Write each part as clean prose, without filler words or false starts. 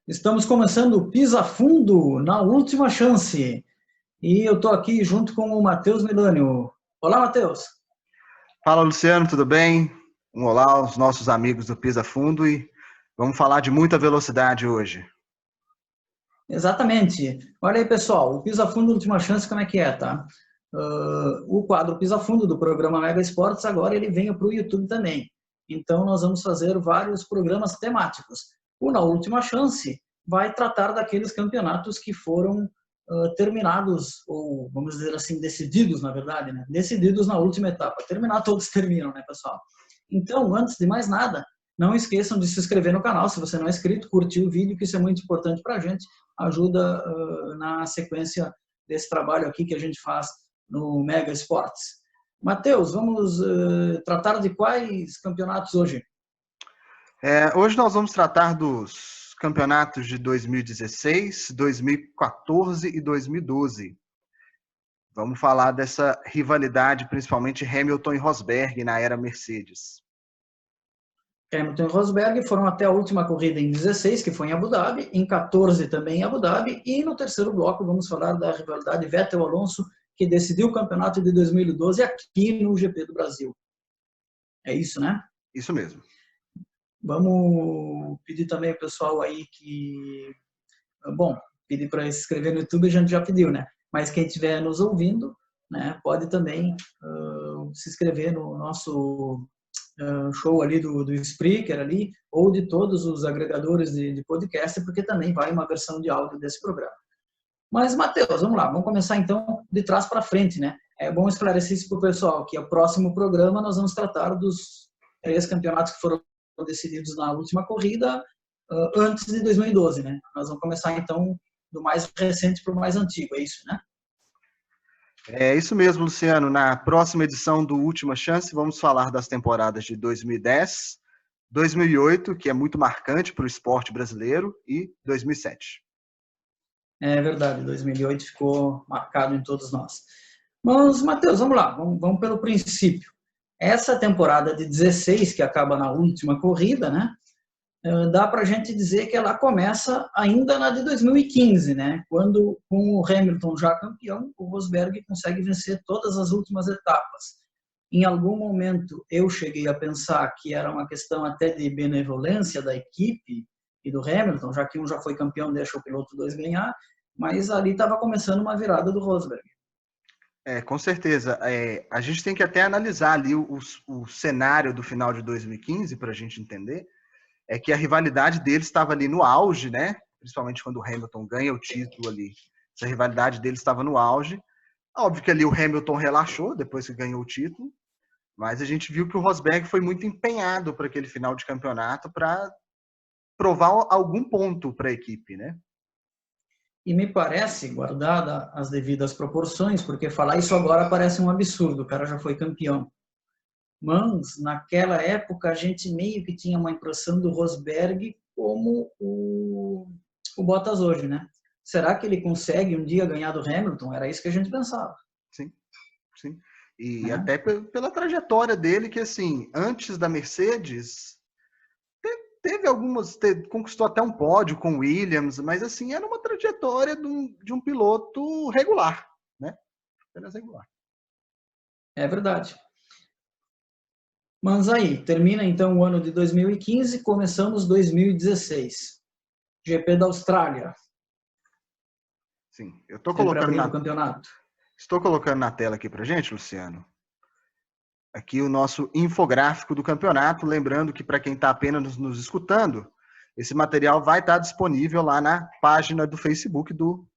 Estamos começando o Pisa Fundo na última chance. E eu estou aqui junto com o Matheus Milânio. Olá, Matheus. Fala, Luciano, tudo bem? Olá aos nossos amigos do Pisa Fundo e vamos falar de muita velocidade hoje. Exatamente. Olha aí, pessoal, o Pisa Fundo última chance, como é que é, tá? O quadro Pisa Fundo do programa Mega Esportes, agora ele vem para o YouTube também. Então, nós vamos fazer vários programas temáticos. O Na Última Chance vai tratar daqueles campeonatos que foram terminados, ou vamos dizer assim, decididos, na verdade, né? Decididos na última etapa. Terminar, todos terminam, né, pessoal? Então, antes de mais nada, não esqueçam de se inscrever no canal, se você não é inscrito, curtir o vídeo, que isso é muito importante para a gente, ajuda na sequência desse trabalho aqui que a gente faz no Mega Esportes. Matheus, vamos tratar de quais campeonatos hoje? Hoje nós vamos tratar dos campeonatos de 2016, 2014 e 2012. Vamos falar dessa rivalidade, principalmente Hamilton e Rosberg na era Mercedes. Hamilton e Rosberg foram até a última corrida em 16, que foi em Abu Dhabi, em 14 também em Abu Dhabi, e no terceiro bloco vamos falar da rivalidade Vettel-Alonso, que decidiu o campeonato de 2012 aqui no GP do Brasil. É isso, né? Isso mesmo. Vamos pedir também ao pessoal aí que... Bom, pedir para se inscrever no YouTube a gente já pediu, né? Mas quem estiver nos ouvindo, né, pode também se inscrever no nosso show ali do Spreaker ali, ou de todos os agregadores de podcast, porque também vai uma versão de áudio desse programa. Mas, Matheus, vamos lá, vamos começar então de trás para frente, né? É bom esclarecer isso para o pessoal, que o próximo programa nós vamos tratar dos 3 campeonatos que foram decididos na última corrida antes de 2012, né? Nós vamos começar então do mais recente para o mais antigo, é isso, né? É isso mesmo, Luciano. Na próxima edição do Última Chance, vamos falar das temporadas de 2010, 2008, que é muito marcante para o esporte brasileiro, e 2007. É verdade, 2008 ficou marcado em todos nós. Mas, Matheus, vamos lá, vamos pelo princípio. Essa temporada de 16, que acaba na última corrida, né? Dá para a gente dizer que ela começa ainda na de 2015, né? Quando, com o Hamilton já campeão, o Rosberg consegue vencer todas as últimas etapas. Em algum momento, eu cheguei a pensar que era uma questão até de benevolência da equipe e do Hamilton, já que um já foi campeão, deixa o piloto 2 ganhar, mas ali estava começando uma virada do Rosberg. Com certeza. A gente tem que até analisar ali o cenário do final de 2015 para a gente entender. É que a rivalidade deles estava ali no auge, né? Principalmente quando o Hamilton ganha o título ali. Essa rivalidade deles estava no auge. Óbvio que ali o Hamilton relaxou depois que ganhou o título, mas a gente viu que o Rosberg foi muito empenhado para aquele final de campeonato para provar algum ponto para a equipe, né? E me parece, guardada as devidas proporções, porque falar isso agora parece um absurdo, o cara já foi campeão. Mas, naquela época, a gente meio que tinha uma impressão do Rosberg como o Bottas hoje, né? Será que ele consegue um dia ganhar do Hamilton? Era isso que a gente pensava. Sim, sim. E até pela trajetória dele, que assim, antes da Mercedes, teve algumas, conquistou até um pódio com Williams, mas assim, era uma trajetória de um piloto regular, né? Apenas regular. É verdade. Mas aí, termina então o ano de 2015, começamos 2016. GP da Austrália. Sim, eu estou colocando o campeonato. Estou colocando na tela aqui pra gente, Luciano. Aqui o nosso infográfico do campeonato, lembrando que para quem está apenas nos escutando, esse material vai estar disponível lá na página do Facebook do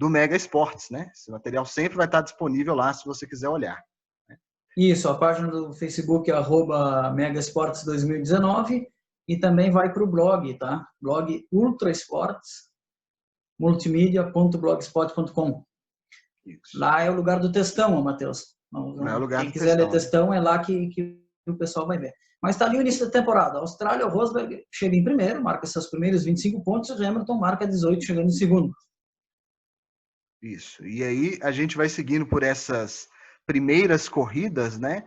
Mega Esportes, né? Esse material sempre vai estar disponível lá se você quiser olhar. Isso, a página do Facebook é @megaesportes 2019 e também vai para o blog, tá? Blog Ultra Esportes, multimedia.blogspot.com. Lá é o lugar do textão, Matheus. Quem quiser ler textão, é lá que o pessoal vai ver. Mas está ali o início da temporada. A Austrália, o Rosberg chega em primeiro, marca seus primeiros 25 pontos, e o Hamilton marca 18, chegando em segundo. Isso. E aí a gente vai seguindo por essas primeiras corridas, né,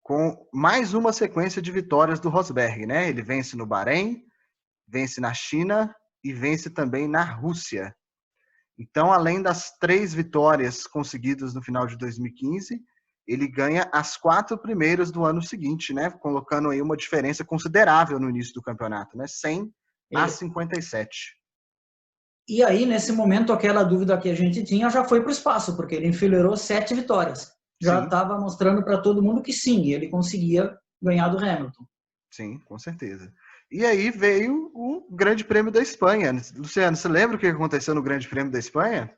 com mais uma sequência de vitórias do Rosberg, né? Ele vence no Bahrein, vence na China e vence também na Rússia. Então, além das 3 vitórias conseguidas no final de 2015, ele ganha as 4 primeiras do ano seguinte, né? Colocando aí uma diferença considerável no início do campeonato, né? 100 a 57. E aí, nesse momento, aquela dúvida que a gente tinha já foi para o espaço, porque ele enfileirou 7 vitórias. Já estava mostrando para todo mundo que sim, ele conseguia ganhar do Hamilton. Sim, com certeza. E aí veio o Grande Prêmio da Espanha. Luciano, você lembra o que aconteceu no Grande Prêmio da Espanha?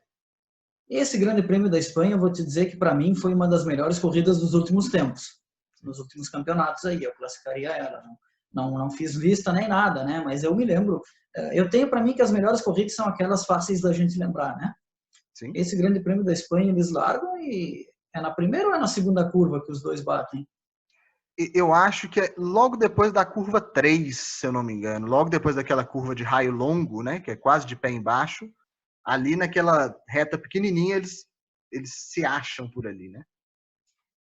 Esse Grande Prêmio da Espanha, eu vou te dizer que para mim foi uma das melhores corridas dos últimos tempos, nos últimos campeonatos aí, eu classificaria ela. Não fiz lista nem nada, né? Mas eu me lembro, eu tenho para mim que as melhores corridas são aquelas fáceis da gente lembrar, né? Sim. Esse Grande Prêmio da Espanha eles largam e é na primeira ou é na segunda curva que os dois batem? Eu acho que é logo depois da curva 3, se eu não me engano, logo depois daquela curva de raio longo, né, que é quase de pé embaixo, ali naquela reta pequenininha eles se acham por ali, né?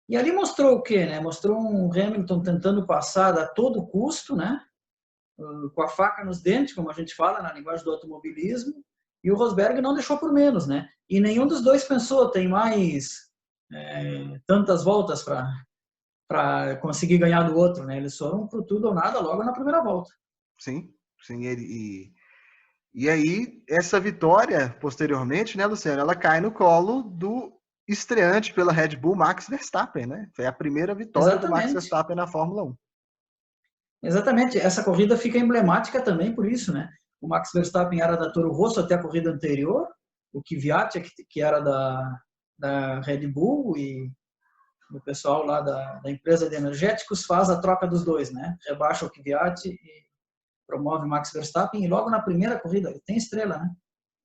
E ali mostrou o quê, né? Mostrou um Hamilton tentando passar a todo custo, né? Com a faca nos dentes, como a gente fala na linguagem do automobilismo, e o Rosberg não deixou por menos, né? E nenhum dos dois pensou, tem mais tantas voltas para conseguir ganhar do outro, né? Eles foram pro tudo ou nada logo na primeira volta. Sim, sim. E aí, essa vitória, posteriormente, né, Luciano, ela cai no colo do estreante pela Red Bull, Max Verstappen, né? Foi a primeira vitória do Max Exatamente. Verstappen na Fórmula 1. Exatamente. Essa corrida fica emblemática também por isso, né? O Max Verstappen era da Toro Rosso até a corrida anterior, o Kvyat, que era da Red Bull, e o pessoal lá da empresa de energéticos faz a troca dos dois, né? Rebaixa o Kvyat e promove o Max Verstappen, e logo na primeira corrida, tem estrela, né?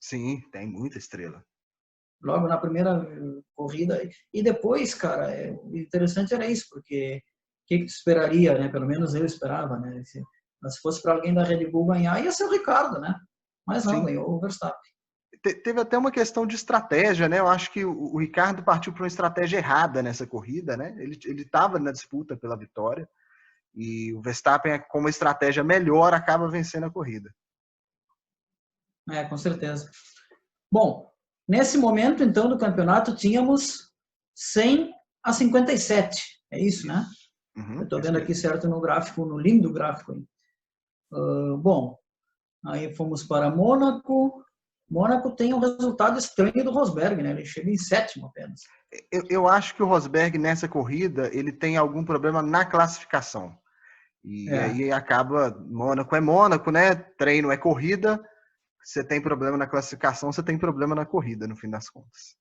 Sim, tem muita estrela. Logo na primeira corrida. E depois, cara, o interessante era isso, porque o que tu esperaria, né? Pelo menos eu esperava, né? Se fosse para alguém da Red Bull ganhar, ia ser o Ricardo, né? Mas não, Sim. ganhou o Verstappen. Teve até uma questão de estratégia, né? Eu acho que o Ricardo partiu para uma estratégia errada nessa corrida, né? Ele estava na disputa pela vitória e o Verstappen, com uma estratégia melhor, acaba vencendo a corrida. Com certeza. Bom, nesse momento, então, do campeonato, tínhamos 100 a 57. É isso, né? Uhum, Eu estou vendo aqui certo no gráfico, no lindo gráfico. Bom, aí fomos para Mônaco. Mônaco tem um resultado estranho do Rosberg, né? Ele chega em 7º apenas. Eu acho que o Rosberg, nessa corrida, ele tem algum problema na classificação. E aí acaba, Mônaco é Mônaco, né? Treino é corrida. Você tem problema na classificação, você tem problema na corrida, no fim das contas.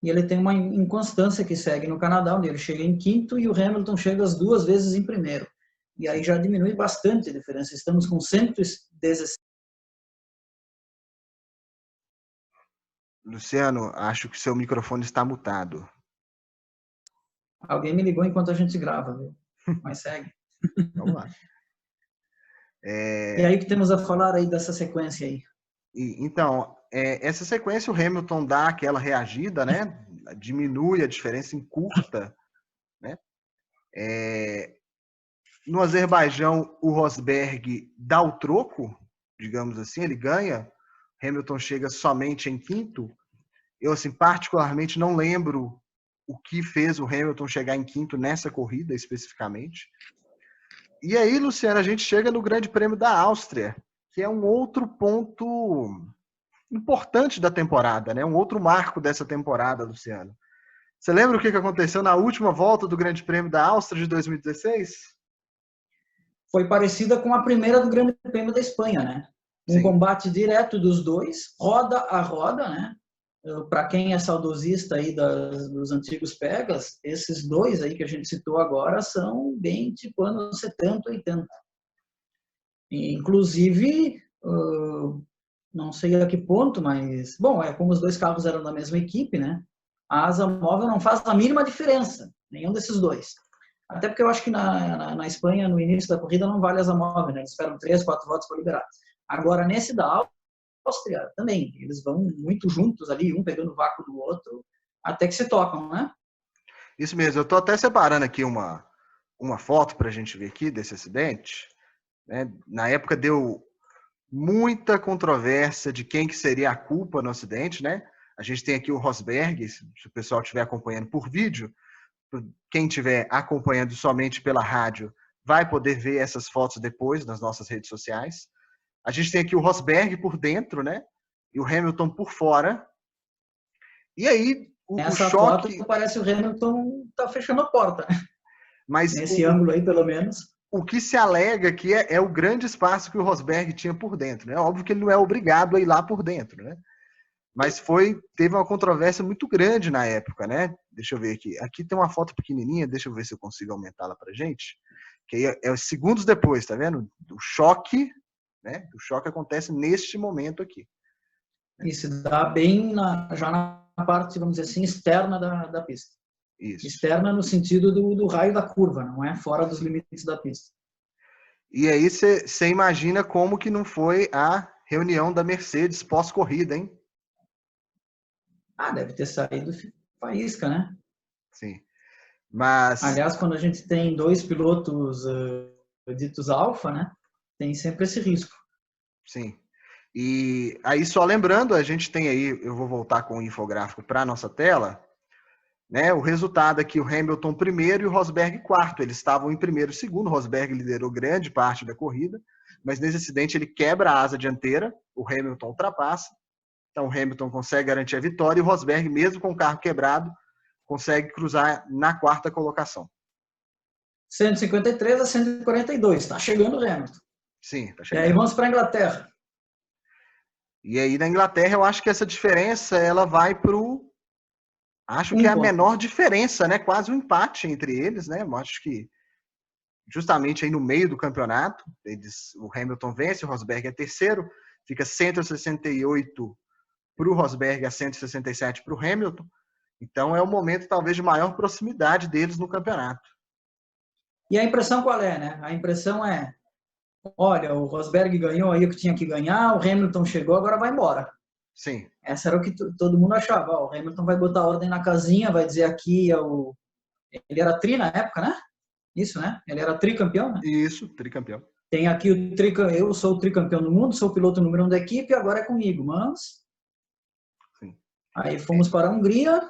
E ele tem uma inconstância que segue no Canadá, onde ele chega em 5º e o Hamilton chega as 2 vezes em 1º. E aí já diminui bastante a diferença. Estamos com 116. Luciano, acho que seu microfone está mutado. Alguém me ligou enquanto a gente grava, viu? Mas segue. Vamos lá. E aí, o que temos a falar aí dessa sequência aí? Então, essa sequência, o Hamilton dá aquela reagida, né? Diminui a diferença, encurta, né? No Azerbaijão, o Rosberg dá o troco, digamos assim, ele ganha. Hamilton chega somente em 5º. Eu, assim, particularmente não lembro o que fez o Hamilton chegar em 5º nessa corrida, especificamente. E aí, Luciano, a gente chega no Grande Prêmio da Áustria, que é um outro ponto importante da temporada, né? Um outro marco dessa temporada, Luciano. Você lembra o que aconteceu na última volta do Grande Prêmio da Áustria de 2016? Foi parecida com a primeira do Grande Prêmio da Espanha, né? Um combate direto dos dois, roda a roda, né? Para quem é saudosista aí dos antigos pegas, esses dois aí que a gente citou agora são bem tipo anos 70, 80. E, inclusive, não sei a que ponto, mas, bom, como os dois carros eram da mesma equipe, né? A asa móvel não faz a mínima diferença, nenhum desses dois. Até porque eu acho que na Espanha, no início da corrida, não vale asa móvel, né? Eles esperam 3, 4 voltas para liberar. Agora, nesse da Áustria, também, eles vão muito juntos ali, um pegando o vácuo do outro, até que se tocam, né? Isso mesmo, eu estou até separando aqui uma foto para a gente ver aqui desse acidente. Né? Na época deu muita controvérsia de quem que seria a culpa no acidente, né? A gente tem aqui o Rosberg, se o pessoal estiver acompanhando por vídeo, quem estiver acompanhando somente pela rádio vai poder ver essas fotos depois nas nossas redes sociais. A gente tem aqui o Rosberg por dentro, né? E o Hamilton por fora. E aí, o choque... foto parece o Hamilton tá fechando a porta, né? Mas nesse ângulo aí, pelo menos. O que se alega aqui é o grande espaço que o Rosberg tinha por dentro. Né? Óbvio que ele não é obrigado a ir lá por dentro, né? Mas teve uma controvérsia muito grande na época, né? Deixa eu ver aqui. Aqui tem uma foto pequenininha, deixa eu ver se eu consigo aumentá-la pra gente. Que aí é segundos depois, tá vendo? O choque, né? O choque acontece neste momento aqui. E se dá bem já na parte, vamos dizer assim, externa da pista. Isso. Externa no sentido do raio da curva, não é fora dos limites da pista. E aí você imagina como que não foi a reunião da Mercedes pós-corrida, hein? Deve ter saído faísca, né? Sim. Mas... Aliás, quando a gente tem dois pilotos ditos alfa, né? Tem sempre esse risco. Sim. E aí, só lembrando, a gente tem aí, eu vou voltar com o infográfico para a nossa tela, né? O resultado aqui, o Hamilton primeiro e o Rosberg quarto. Eles estavam em primeiro e segundo, o Rosberg liderou grande parte da corrida, mas nesse acidente ele quebra a asa dianteira, o Hamilton ultrapassa, então o Hamilton consegue garantir a vitória e o Rosberg, mesmo com o carro quebrado, consegue cruzar na quarta colocação. 153 a 142, está chegando o Hamilton. Sim, está chegando. E aí vamos para a Inglaterra. E aí na Inglaterra eu acho que essa diferença ela vai para o... Acho que é a menor diferença, né? Quase um empate entre eles, né? Eu acho que justamente aí no meio do campeonato, o Hamilton vence, o Rosberg é terceiro, fica 168 para o Rosberg a 167 para o Hamilton. Então é o momento talvez de maior proximidade deles no campeonato. E a impressão qual é, né? A impressão é, olha, o Rosberg ganhou aí o que tinha que ganhar, o Hamilton chegou, agora vai embora. Sim. Essa era o que todo mundo achava. O Hamilton vai botar ordem na casinha, vai dizer aqui, ele era tri na época, né? Isso, né? Ele era tricampeão, né? Isso, tricampeão. Tem aqui eu sou o tricampeão do mundo, sou o piloto número 1 da equipe, agora é comigo, mas... Sim. Aí fomos para a Hungria,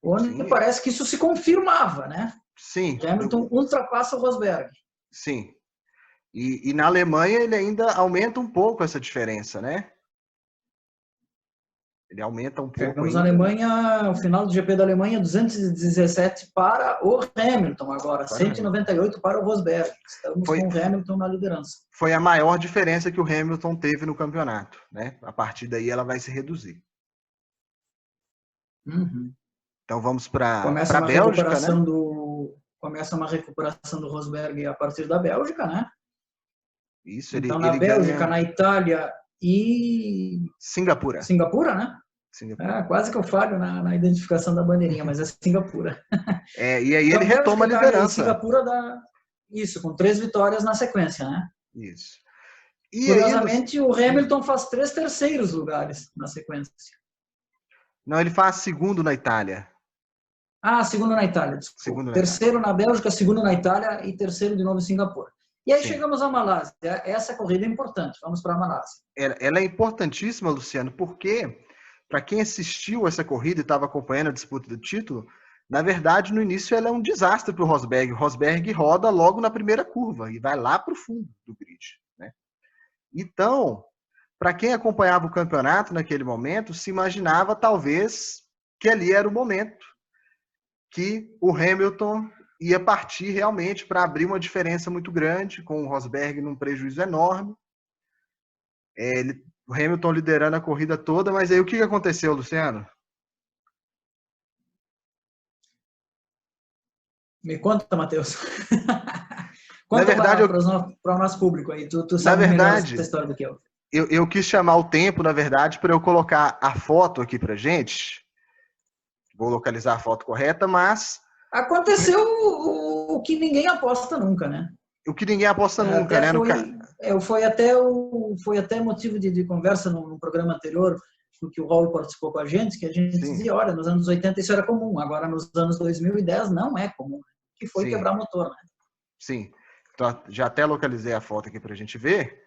onde Sim. parece que isso se confirmava, né? Sim. O Hamilton ultrapassa o Rosberg. Sim. E na Alemanha ele ainda aumenta um pouco essa diferença, né? Ele aumenta um pouco. Chegamos na Alemanha, o final do GP da Alemanha, 217 para o Hamilton agora, 198 para o Rosberg. Estamos com o Hamilton na liderança. Foi a maior diferença que o Hamilton teve no campeonato, né? A partir daí ela vai se reduzir. Uhum. Então vamos para a Bélgica, né? Começa uma recuperação do Rosberg a partir da Bélgica, né? Isso, então na Bélgica, na Itália e... Singapura. Singapura, né? Singapura. Quase que eu falho na identificação da bandeirinha, mas é Singapura. E aí ele retoma a liderança. Singapura dá isso, com 3 vitórias na sequência, né? Isso. E curiosamente, o Hamilton faz 3 terceiros lugares na sequência. Não, ele faz segundo na Itália. Segundo na Itália, desculpa. Terceiro na Bélgica, segundo na Itália e terceiro de novo em Singapura. E aí chegamos à Malásia. Essa corrida é importante. Vamos para a Malásia. Ela é importantíssima, Luciano, porque para quem assistiu essa corrida e estava acompanhando a disputa do título, na verdade, no início ela é um desastre para o Rosberg. O Rosberg roda logo na primeira curva e vai lá para o fundo do grid, né? Então, para quem acompanhava o campeonato naquele momento, se imaginava talvez que ali era o momento que o Hamilton ia partir realmente para abrir uma diferença muito grande, com o Rosberg num prejuízo enorme. O Hamilton liderando a corrida toda, mas aí o que aconteceu, Luciano? Me conta, Matheus. Conta na verdade, para o nosso público aí. Tu na sabe verdade, melhor essa história do que eu. Eu quis chamar o tempo, na verdade, para eu colocar a foto aqui para gente. Vou localizar a foto correta, mas... Aconteceu o que ninguém aposta nunca, né? O que ninguém aposta nunca, né? Foi até motivo de conversa no programa anterior. que o Raul participou com a gente, que a gente Sim, dizia, olha, nos anos 80 isso era comum, agora nos anos 2010 não é comum, que foi sim, quebrar motor, né? sim. Então, já até localizei a foto aqui para a gente ver,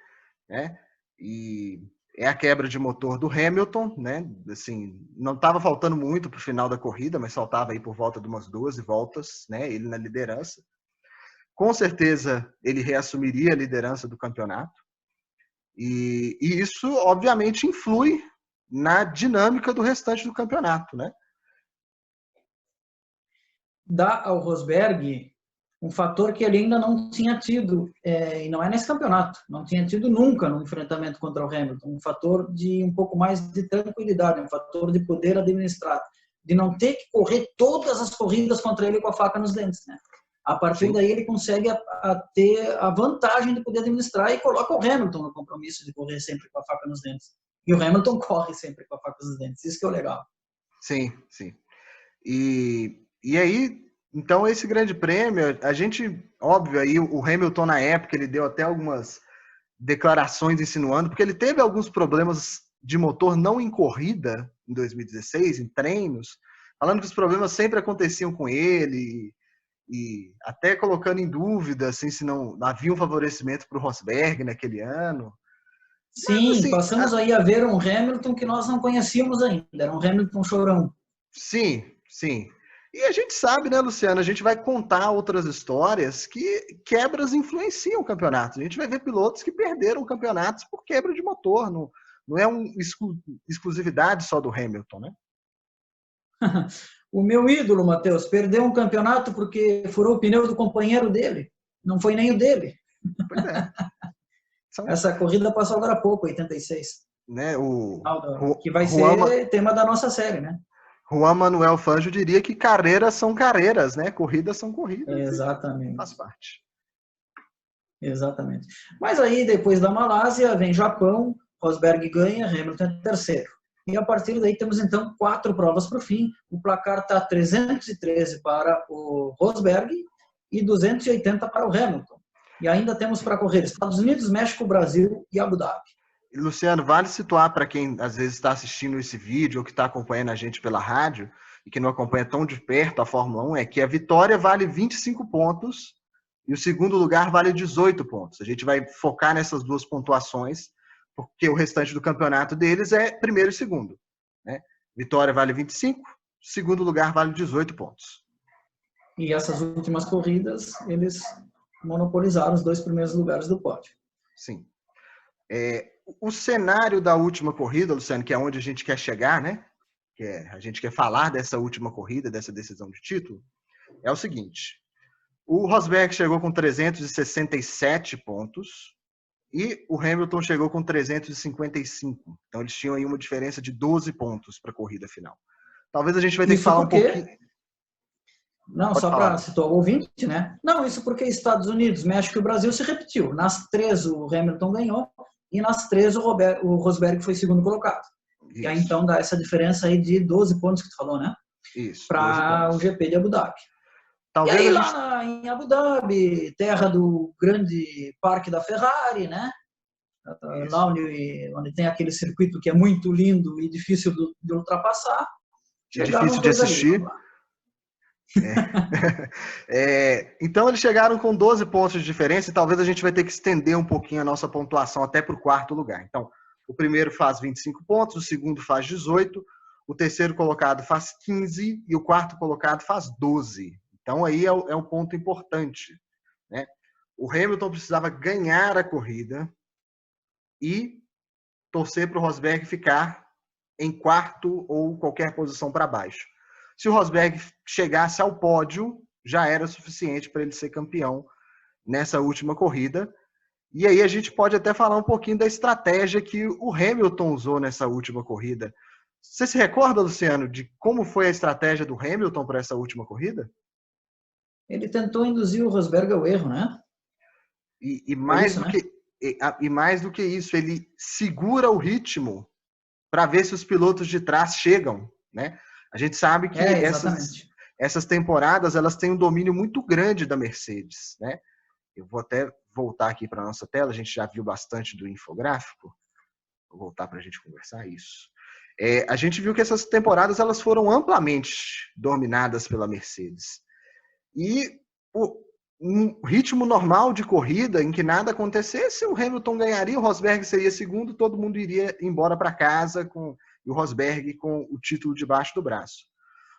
né? E é a quebra de motor do Hamilton, né? Assim, não estava faltando muito para o final da corrida, mas faltava aí por volta de umas 12 voltas, né? Ele na liderança. Com certeza ele reassumiria a liderança do campeonato. E isso, obviamente, influi na dinâmica do restante do campeonato, né? Dá ao Rosberg um fator que ele ainda não tinha tido, e não é nesse campeonato, não tinha tido nunca no enfrentamento contra o Hamilton, um fator de um pouco mais de tranquilidade, um fator de poder administrar, de não ter que correr todas as corridas contra ele com a faca nos dentes, né? A partir Sim. daí ele consegue ter a vantagem de poder administrar e coloca o Hamilton no compromisso de correr sempre com a faca nos dentes. E o Hamilton corre sempre com a faca nos dentes, isso que é o legal. Sim, sim. E aí, então, esse grande prêmio, a gente, óbvio, aí o Hamilton na época, ele deu até algumas declarações insinuando, porque ele teve alguns problemas de motor não em corrida, em 2016, em treinos, falando que os problemas sempre aconteciam com ele, e até colocando em dúvida assim, se não havia um favorecimento para o Rosberg naquele ano. Mas, Sim, assim, passamos aí a ver um Hamilton que nós não conhecíamos ainda, era um Hamilton chorão. sim, sim. E a gente sabe, né, Luciano? A gente vai contar outras histórias que quebras influenciam o campeonato. A gente vai ver pilotos que perderam campeonatos por quebra de motor. Não, não é uma exclusividade só do Hamilton, né? O meu ídolo, Matheus, perdeu um campeonato porque furou o pneu do companheiro dele, não foi nem o dele. Pois é. São, Essa corrida passou agora há pouco, 86, né, que vai Juan, ser tema da nossa série, né? Juan Manuel Fangio diria que carreiras são carreiras, né? Corridas são corridas e faz Exatamente, parte. exatamente. Mas aí, depois da Malásia, vem Japão, Rosberg ganha, Hamilton é terceiro. E a partir daí temos então 4 provas para o fim. O placar está 313 para o Rosberg e 280 para o Hamilton. E ainda temos para correr Estados Unidos, México, Brasil e Abu Dhabi. E, Luciano, vale situar para quem às vezes está assistindo esse vídeo ou que está acompanhando a gente pela rádio e que não acompanha tão de perto a Fórmula 1, é que a vitória vale 25 pontos e o segundo lugar vale 18 pontos. A gente vai focar nessas duas pontuações, porque o restante do campeonato deles é primeiro e segundo, né? Vitória vale 25, segundo lugar vale 18 pontos. E essas últimas corridas, eles monopolizaram os 2 primeiros lugares do pódio. Sim. O cenário da última corrida, Luciano, que é onde a gente quer chegar, né? A gente quer falar dessa última corrida, dessa decisão de título, é o seguinte. O Rosberg chegou com 367 pontos e o Hamilton chegou com 355. Então eles tinham aí uma diferença de 12 pontos para a corrida final. Talvez a gente vai ter que Isso falar um porque pouquinho. Não, Pode só falar, para Luciano. situar o ouvinte, né? Não, isso porque Estados Unidos, México e o Brasil se repetiu. Nas 3 o Hamilton ganhou e nas 3 o Rosberg foi segundo colocado. E aí Isso, então dá essa diferença aí de 12 pontos que tu falou, né? isso, 12 Para o pontos. GP de Abu Dhabi. E Talvez aí a lá gente. em Abu Dhabi, terra do grande parque da Ferrari, né? Lá Isso. onde tem aquele circuito que é muito lindo e difícil de ultrapassar, E chegaram os difícil de dois ali. Vamos assistir. lá. Então eles chegaram com 12 pontos de diferença e talvez a gente vai ter que estender um pouquinho a nossa pontuação até para o quarto lugar. Então, o primeiro faz 25 pontos, o segundo faz 18, o terceiro colocado faz 15 e o quarto colocado faz 12. Então aí é um ponto importante, né? O Hamilton precisava ganhar a corrida e torcer para o Rosberg ficar em quarto ou qualquer posição para baixo. Se o Rosberg chegasse ao pódio, já era suficiente para ele ser campeão nessa última corrida. E aí a gente pode até falar um pouquinho da estratégia que o Hamilton usou nessa última corrida. Você se recorda, Luciano, de como foi a estratégia do Hamilton para essa última corrida? Ele tentou induzir o Rosberg ao erro, né? E Foi mais isso, do né? e mais do que isso, ele segura o ritmo para ver se os pilotos de trás chegam, né? A gente sabe que Exatamente. essas temporadas elas têm um domínio muito grande da Mercedes, né? Eu vou até voltar aqui para a nossa tela, a gente já viu bastante do infográfico. Vou voltar para a gente conversar isso. A gente viu que essas temporadas elas foram amplamente dominadas pela Mercedes. E um ritmo normal de corrida, em que nada acontecesse, o Hamilton ganharia, o Rosberg seria segundo, todo mundo iria embora para casa e o Rosberg com o título debaixo do braço.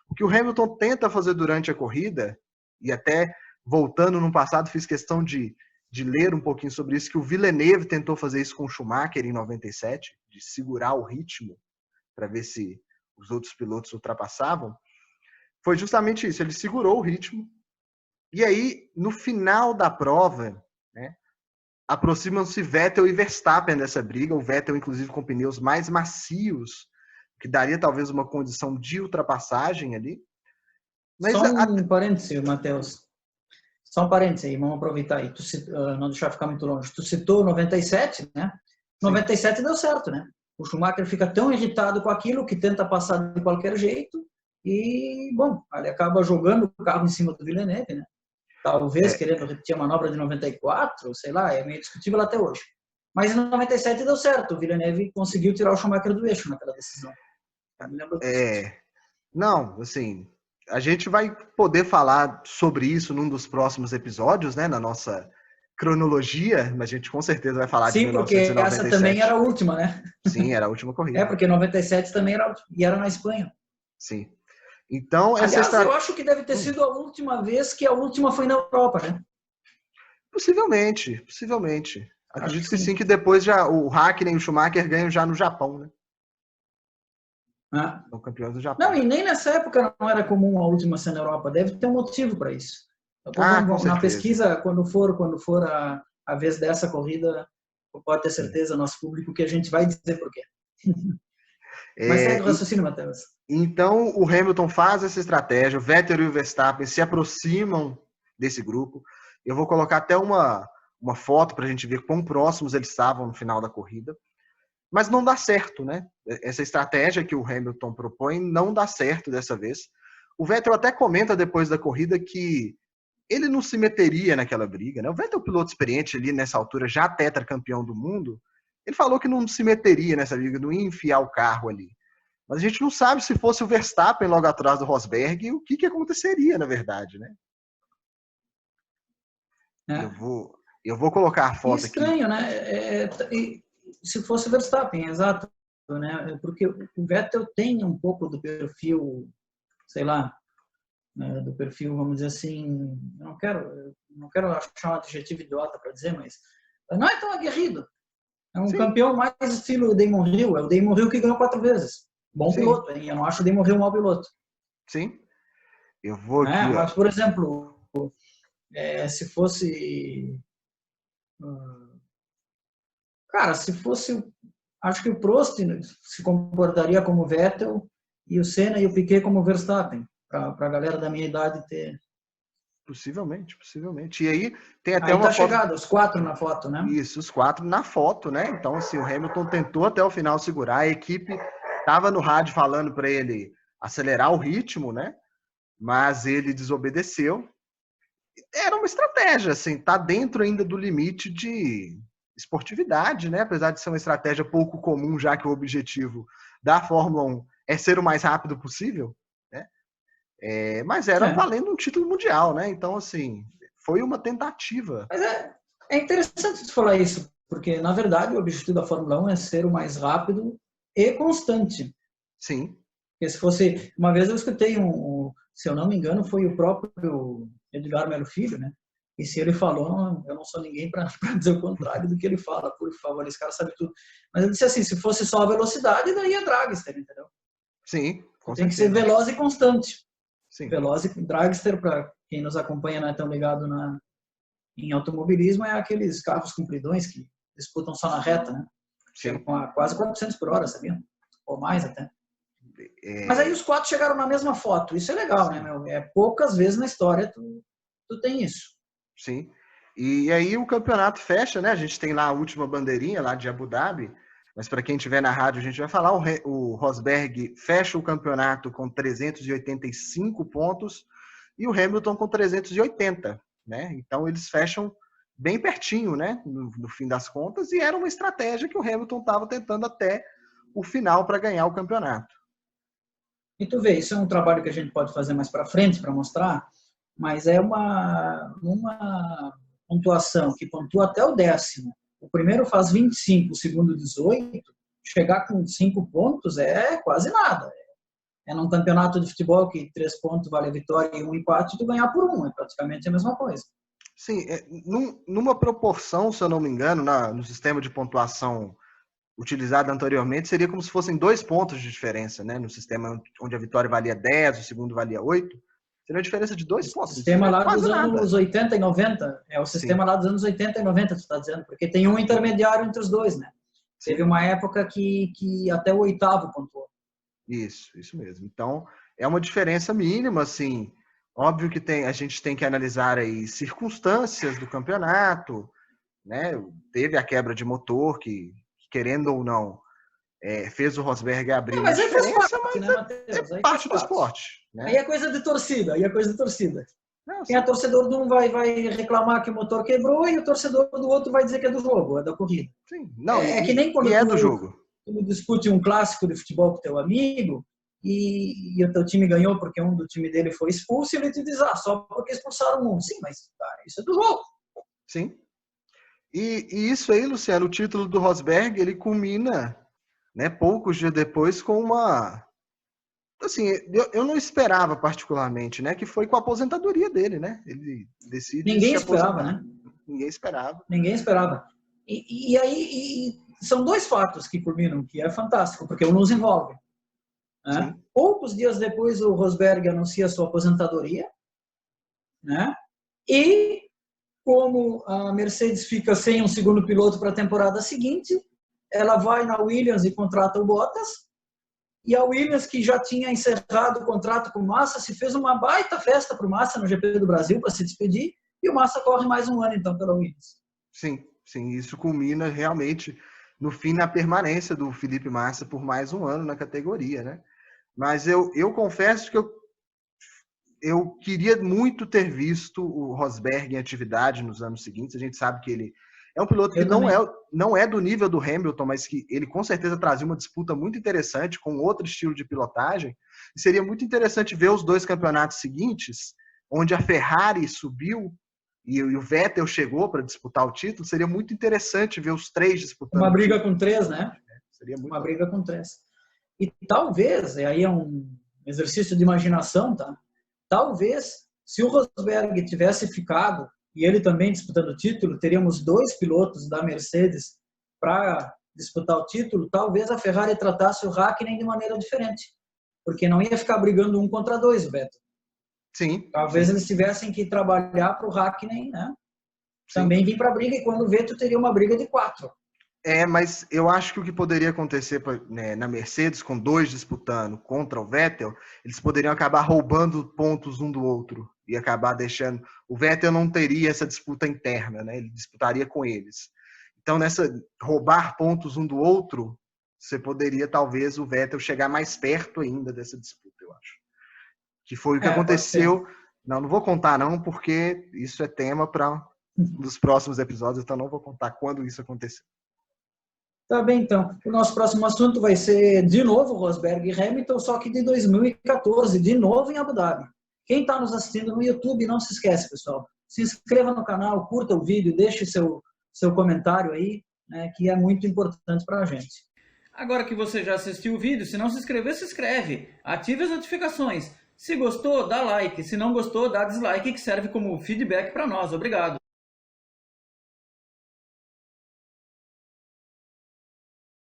O que o Hamilton tenta fazer durante a corrida, e até voltando no passado, fiz questão de ler um pouquinho sobre isso, que o Villeneuve tentou fazer isso com o Schumacher em 97, de segurar o ritmo para ver se os outros pilotos ultrapassavam, foi justamente isso, ele segurou o ritmo. E aí, no final da prova, né, aproximam-se Vettel e Verstappen dessa briga, o Vettel inclusive com pneus mais macios, que daria talvez uma condição de ultrapassagem ali. Mas Só um parêntese, Matheus. Só um parêntese aí, vamos aproveitar aí, não deixar ficar muito longe. Tu citou 97, né? Sim. 97 deu certo, né? O Schumacher fica tão irritado com aquilo que tenta passar de qualquer jeito e, bom, ele acaba jogando o carro em cima do Villeneuve, né? Talvez querendo repetir a manobra de 94, sei lá, é meio discutível até hoje. Mas em 97 deu certo, o Villeneuve conseguiu tirar o Schumacher do eixo naquela decisão. Me lembro disso. Não, assim, a gente vai poder falar sobre isso num dos próximos episódios, né, na nossa cronologia, mas a gente com certeza vai falar de 1997. Sim, porque essa também era a última, né? Sim, era a última corrida. Porque 97 também era a última, e era na Espanha. Sim. Então, aliás, eu acho que deve ter sido a última vez que a última foi na Europa, né? Possivelmente. Acredito que sim, que depois já o Hakkinen e o Schumacher ganham já no Japão, né? São campeões do Japão. Não, e nem nessa época não era comum a última ser na Europa. Deve ter um motivo para isso. Na pesquisa, quando for a vez dessa corrida, pode ter certeza, nosso público, que a gente vai dizer por quê. Mas segue o raciocínio, Matheus. Então, o Hamilton faz essa estratégia, o Vettel e o Verstappen se aproximam desse grupo. Eu vou colocar até uma foto para a gente ver quão próximos eles estavam no final da corrida. Mas não dá certo, né? Essa estratégia que o Hamilton propõe não dá certo dessa vez. O Vettel até comenta depois da corrida que ele não se meteria naquela briga, né? O Vettel é um piloto experiente ali nessa altura, já tetracampeão do mundo. Ele falou que não se meteria nessa briga, não ia enfiar o carro ali. Mas a gente não sabe se fosse o Verstappen logo atrás do Rosberg, o que aconteceria, na verdade, né? Eu vou colocar a foto estranho, aqui. Né? Se fosse o Verstappen, exato, né? Porque o Vettel tem um pouco do perfil, sei lá, do perfil, vamos dizer assim, não quero achar um adjetivo idiota para dizer, mas não é tão aguerrido. É um campeão mais estilo Damon Hill, é o Damon Hill que ganhou 4 vezes. Bom piloto, hein? Eu não acho o Damon Hill um mau piloto. Sim. Eu vou aqui, mas, por exemplo, se fosse... Cara, se fosse... Acho que o Prost se comportaria como Vettel e o Senna e o Piquet como Verstappen, para a galera da minha idade ter... Possivelmente. E aí tem até uma foto... chegado, os 4 na foto, né? Isso, os 4 na foto, né? Então, assim, o Hamilton tentou até o final segurar, a equipe estava no rádio falando para ele acelerar o ritmo, né? Mas ele desobedeceu. Era uma estratégia, assim, tá dentro ainda do limite de esportividade, né? Apesar de ser uma estratégia pouco comum, já que o objetivo da Fórmula 1 é ser o mais rápido possível, né? Mas era valendo um título mundial, né? Então, assim, foi uma tentativa. Mas é interessante você falar isso, porque, na verdade, o objetivo da Fórmula 1 é ser o mais rápido e constante. Sim. Porque se fosse... Uma vez eu escutei se eu não me engano, foi o próprio Edgar Melo Filho, né? E se ele falou, eu não sou ninguém para dizer o contrário do que ele fala, por favor, esse cara sabe tudo. Mas ele disse assim, se fosse só a velocidade, daí é dragster, entendeu? Sim, com Tem certeza. que ser veloz e constante. Sim. Veloz e dragster, para quem nos acompanha não é tão ligado em automobilismo, é aqueles carros compridões que disputam só na reta, né? Chegam a quase 400 por hora, sabia? Ou mais até. Mas aí os 4 chegaram na mesma foto. Isso é legal, né, meu? Poucas vezes na história tu tem isso. Sim. E aí o campeonato fecha, né? A gente tem lá a última bandeirinha lá de Abu Dhabi, mas para quem estiver na rádio a gente vai falar, o Rosberg fecha o campeonato com 385 pontos e o Hamilton com 380, né? Então eles fecham bem pertinho, né? No fim das contas, e era uma estratégia que o Hamilton estava tentando até o final para ganhar o campeonato. E tu vê, isso é um trabalho que a gente pode fazer mais para frente para mostrar, mas é uma pontuação que pontua até o 10º. O primeiro faz 25, o segundo 18. Chegar com 5 pontos é quase nada. É num campeonato de futebol que 3 pontos vale a vitória e 1 empate, tu ganhar por 1. É praticamente a mesma coisa. Sim, numa proporção, se eu não me engano, no sistema de pontuação utilizado anteriormente, seria como se fossem 2 pontos de diferença, né? No sistema onde a vitória valia 10, o segundo valia 8. Seria uma diferença de 2 pontos. O sistema lá dos anos nada. 80 e 90. É o sistema lá dos anos 80 e 90, tu está dizendo, porque tem um intermediário entre os dois, né? Sim. Teve uma época que até o 8º pontuou. Isso mesmo. Então, é uma diferença mínima, assim. Óbvio que a gente tem que analisar aí circunstâncias do campeonato, né? Teve a quebra de motor que querendo ou não, fez o Rosberg abrir uma diferença, parte, mas né, Matheus? é parte do esporte. Né? Aí é coisa de torcida, Quem é torcedor de um vai reclamar que o motor quebrou e o torcedor do outro vai dizer que é do jogo, é da corrida. Sim. Não, que nem quando do jogo. Tu discute um clássico de futebol com teu amigo e o teu time ganhou porque um do time dele foi expulso e ele te diz, só porque expulsaram um. Sim, mas isso é do jogo. Sim. E isso aí, Luciano, o título do Rosberg, ele culmina, né, poucos dias depois com uma... Assim, eu não esperava particularmente, né, que foi com a aposentadoria dele, né? Ele decide Ninguém esperava, né? Ninguém esperava. E aí são 2 fatos que culminam, que é fantástico, porque um nos envolve. Né? Poucos dias depois o Rosberg anuncia sua aposentadoria, né? E como a Mercedes fica sem um segundo piloto para a temporada seguinte, ela vai na Williams e contrata o Bottas, e a Williams, que já tinha encerrado o contrato com o Massa, se fez uma baita festa para o Massa no GP do Brasil para se despedir, e o Massa corre mais um ano, então, pela Williams. Sim, isso culmina realmente no fim na permanência do Felipe Massa por mais um ano na categoria, né? Mas eu confesso que eu queria muito ter visto o Rosberg em atividade nos anos seguintes. A gente sabe que ele é um piloto que não é do nível do Hamilton, mas que ele com certeza trazia uma disputa muito interessante com outro estilo de pilotagem. E seria muito interessante ver os 2 campeonatos seguintes, onde a Ferrari subiu e o Vettel chegou para disputar o título. Seria muito interessante ver os 3 disputando. Uma briga com 3, né? Seria muito briga com 3. E talvez, aí é um exercício de imaginação, tá? Talvez, se o Rosberg tivesse ficado, e ele também disputando o título, teríamos 2 pilotos da Mercedes para disputar o título, talvez a Ferrari tratasse o Hakkinen de maneira diferente, porque não ia ficar brigando 1 contra 2, o Vettel. Sim. Talvez eles tivessem que trabalhar para o Hakkinen, né? Também vir para a briga, e quando o Vettel teria uma briga de 4. Mas eu acho que o que poderia acontecer, né, na Mercedes, com 2 disputando contra o Vettel, eles poderiam acabar roubando pontos um do outro e acabar deixando... O Vettel não teria essa disputa interna, né? Ele disputaria com eles. Então, nessa roubar pontos um do outro, você poderia, talvez, o Vettel chegar mais perto ainda dessa disputa, eu acho. Que foi o que aconteceu. Não vou contar não, porque isso é tema para os próximos episódios, então não vou contar quando isso aconteceu. Tá bem, então. O nosso próximo assunto vai ser, de novo, Rosberg e Hamilton, só que de 2014, de novo em Abu Dhabi. Quem está nos assistindo no YouTube, não se esquece, pessoal. Se inscreva no canal, curta o vídeo, deixe seu comentário aí, né, que é muito importante para a gente. Agora que você já assistiu o vídeo, se não se inscreveu, se inscreve. Ative as notificações. Se gostou, dá like. Se não gostou, dá dislike, que serve como feedback para nós. Obrigado.